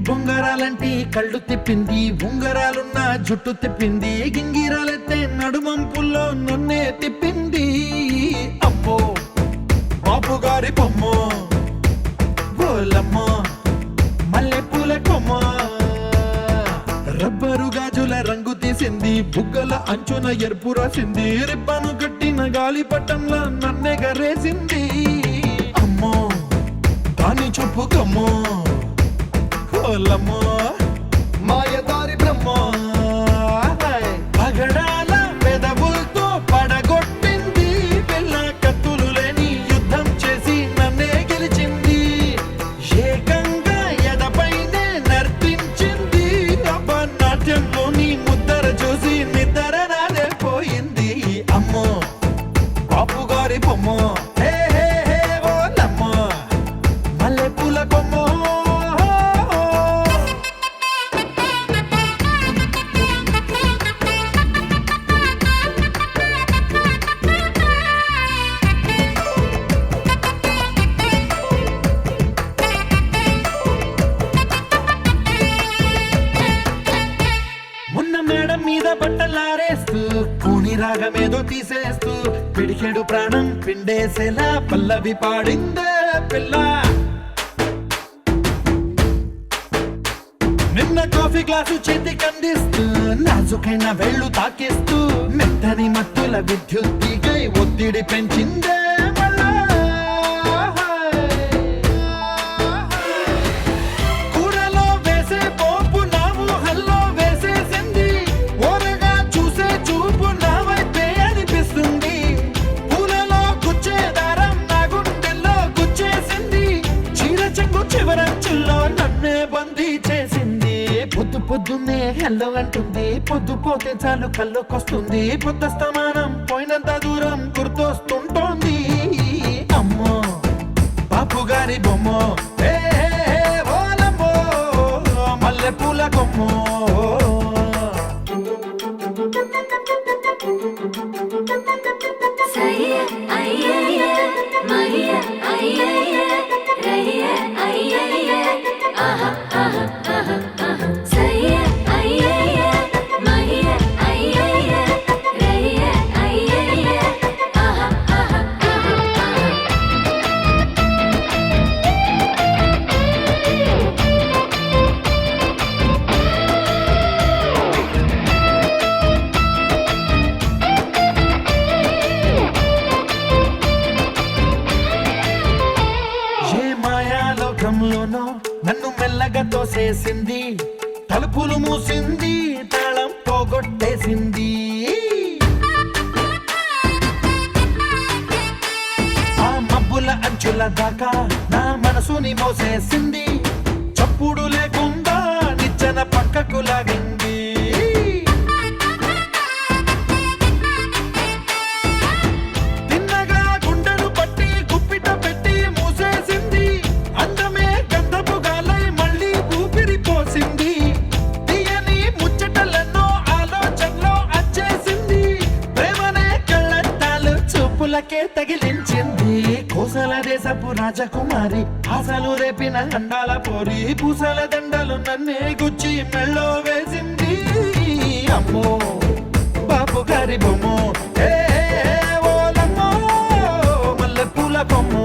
బొంగరాలంటి కళ్ళు తిప్పింది, ఉంగరాలున్న జుట్టు తిప్పింది, గింగిరాలెత్తే నడుమంపుల్లో నన్నే తిప్పింది. అమ్మో బాబు గారి బొమ్మ, బోలమ్మ మల్లె పూల కొమ్మ, రబ్బరు గాజుల రంగు తీసింది, బుగ్గల అంచున ఎరుపు రాసింది, రిబ్బను కట్టిన గాలి పట్టంలో నన్నే గరేసింది. అమ్మో దాని చూపు కమ్మో, ఓలమ్మో మాయదారి బ్రహ్మ, పగడాల పెదవులతో పడగొట్టింది, పిల్ల కత్తులు లేని యుద్ధం చేసి నన్నే గెలిచింది, ఏకంగా ఎదపైనే నర్తించింది, నాట్యంలోని ముద్దర చూసి నిద్ర నాదే పోయింది. అమ్మో బాపు గారి బొమ్మ, హే హే హే ఓలమ్మ మల్లె పూల కొమ్మ. మేడం మీద బట్టలారేస్తూ కూని రాగమేదో తీసేస్తూ పిడికెడు ప్రాణం పిండేసేలా పల్లవి పాడిందే పిల్ల. నిన్న కాఫీ గ్లాసు చేతికి అందిస్తూ నాజుకైన వేళ్ళు తాకిస్తూ మెత్తని మత్తుల విద్యుత్ తీగై ఒత్తిడి పెంచిందే మళ్ళా. కూరలో వేసే పోపు నా ఊహల్లో వేసేసింది, ఓరగా చూసే చూపు నా వైపే అనిపిస్తుంది, పూలలో గుచ్చే దారం నా గుండెల్లో గుచ్చేసింది, చీర చెంగు చివరంచుల్లో నన్నే బందీ చేసింది. పొద్దు పొద్దున్నే హెల్లో అంటుంది, పొద్దు పోతే చాలు కళ్ళొకొస్తుంది, పొద్దస్తమానం పోయినంత దూరం గుర్తొస్తుంటోంది. అమ్మో బాపు గారి బొమ్మ, హే హే హే ఓలమ్మో మల్లె పూల కొమ్మ. నన్ను మెల్లగా తోసేసింది, తలుపులు మూసింది, తాళం పోగొట్టేసింది, ఆ మబ్బుల అంచుల దాకా నా మనసుని మోసేసింది, చప్పుడు లేకుండా నిచ్చెన పక్కకు లాగింది, తిన్నగా గుండెను పట్టి గుప్పిట పెట్టి మూసేసింది, అందమే గంధపు గాలై మళ్ళీ ఊపిరి పోసింది, తీయని ముచ్చటలెన్నో ఆలోచనలో అచ్చేసింది, ప్రేమనే కళ్ళట్టాలు చూపులకే తగిలించింది, కోసల దేశపు రాజకుమారి ఆశలు రేపిన అండాల పోరి, పూసల దండలు నన్నే గుచ్చి మెళ్ళో వేసింది. అమ్మో బాపు గారి బొమ్మ, హే హే ఓలమ్మో మల్లె పూల కొమ్మ.